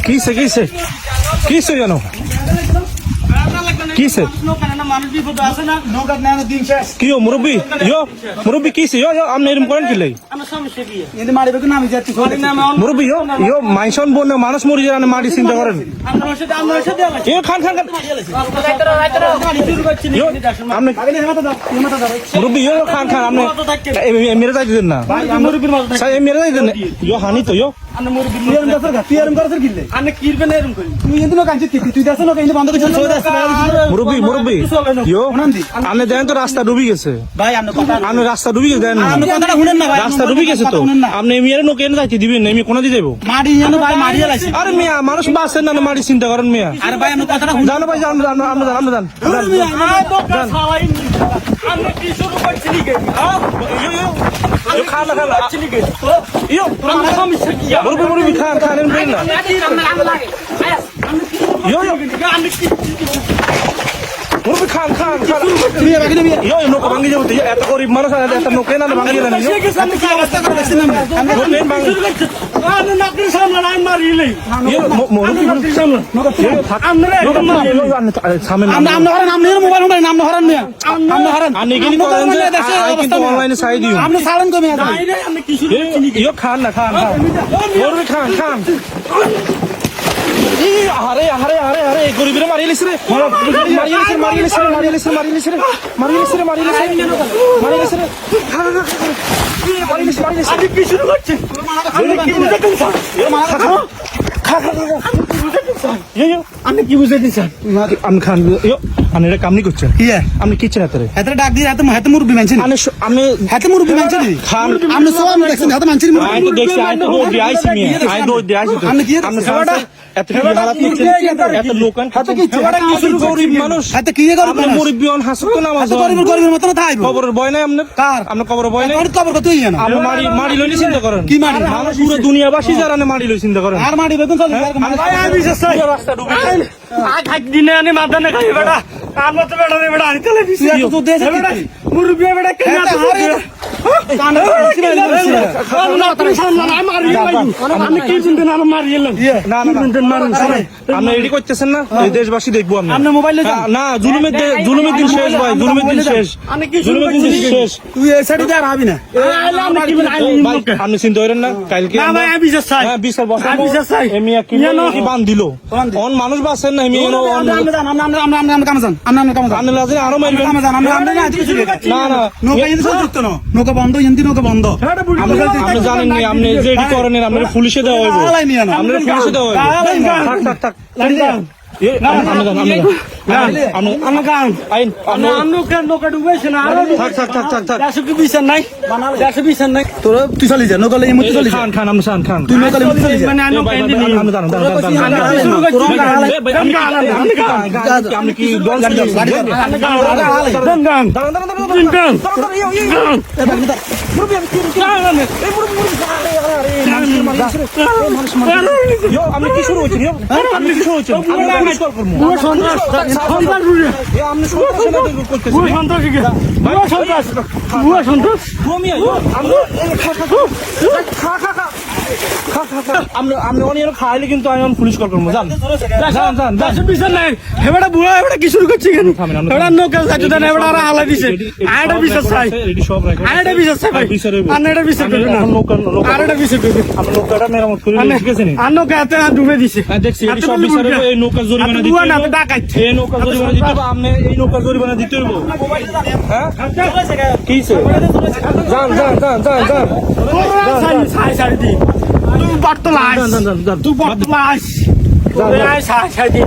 কিসে কিসে কিসে জানো কিসে কি মুরব্বী মুরব্বী কিসে আপনি এরকম করেন কি লাই মুরব্বী মাইসন বোন মানুষ মরি যান মাটি চিন্তা করেন খান খান খান মুরব্বী খান খান আপনি মেরে যাই দেন না মেরে যাই দেন হানি তো মুরব্বী মুরব্বী আপনি দেন তো রাস্তা ডুবি গেছে আপনি রাস্তা ডুবি গেছে দেন রাস্তা ডুবি গেছে তো আপনি মেয়ের নোকে এনে যাইতে দিবেন না আমি কোনা দিয়ে যাবো আরে মিয়া মানুষ বাঁচছেন না মাটি চিন্তা করেন মিয়া জানো ভাই জান জান খান খান মুরব্বী খান খান না মুরব্বী খান খান খান নৌকা ভাঙি যাবো এত গরিব মানুষ একটা নৌকে না ভাঙি গেলেন অনলাইনে চাই দিও খান না খান মুরব্বী খান খান আরে আরে আরে আরে গরিবের মারিয়ে লিস রে মারিয়ে আপনি কি বুঝাইতে চান আমি খান আপনি এটা কামনি করছেন আপনি কিচ্ছেন হাতে ডাক দিয়ে হাতে মুরব্বী মানছেন আমি হাতে মুরব্বী মানছেন খান আপনি সব আমি দেখছেন হাতে মানছেন আমি তো দেখছি আমি তো দৌড় দিয়ে আইছি মিয়া আমি দৌড় দিয়ে আইছি আপনি কি আপনি এত কি হালাত নিচ্ছেন এত লোকান হাতে কি গরিব মানুষ হাতে কি করব মুরব্বী অন হাসত না মাঝে গরিবের মত না থাকবে কবরের ভয় নাই আপনার কার আপনার কবরের ভয় নাই কবর কতই জানো আপনি মারি লইলি চিন্তা করেন কি মারি মানুষ পুরো দুনিয়াবাসী যারা মারি লই চিন্তা করেন আর মারি বেতন চলে আমি বিশ্বাস চাই রাস্তা ডুবে আজ দিনে আনি মাথা না খাই বেটা আমরা তো বেটা রে বেটা আইতলে বিসি তো দেশে বেটা মুরব্বী বেটা কেন দেশবাসী দেখবো না জুলুমের দিন শেষ ভাই জুলুমের দিন শেষ শেষ তুই আপনি চিন্তা করেন না কালকে বান দিল মানুষ বাঁচছেন না আরো মারবেন না না নৌকা বন্ধ নৌকা বন্ধ আপনি জানেন নি আপনি যে এটি করেন আপনি পুলিশে দেওয়া হইব আপনি পুলিশে দেওয়া হইব থাক থাক থাক আপনি কি শুরু হচ্ছেন আপনি কি শুরু হচ্ছেন খাইলে কিন্তু আমি পুলিশ কল করবো জান নাই হেবেটা বুড়া হেবেটা কি শুরু করছি কেন হেবেটা নৌকা যাচ্ছে না হেবেটা আর হালাই দিছে আরেকটা বিশ্বাস চাই আরেকটা বিশ্বাস চাই ভাই আরেকটা বিশ্বাস করবে না আরেকটা বিশ্বাস করবে আমরা নৌকাটা মেরামত করে শিখেছি আর নৌকাতে ডুবে দিছে দেখছি সব বিচারে এই নৌকা জরিমানা দিতে হবে না ডাকাইছে এই নৌকা জরিমানা দিতে হবে আপনি এই নৌকা জরিমানা দিতে হবে হ্যাঁ কিছে যান যান যান যান যান সাই সাই দি তুই বাট্টো লাইস তুই বাট্টো লাইস সাই সাই দি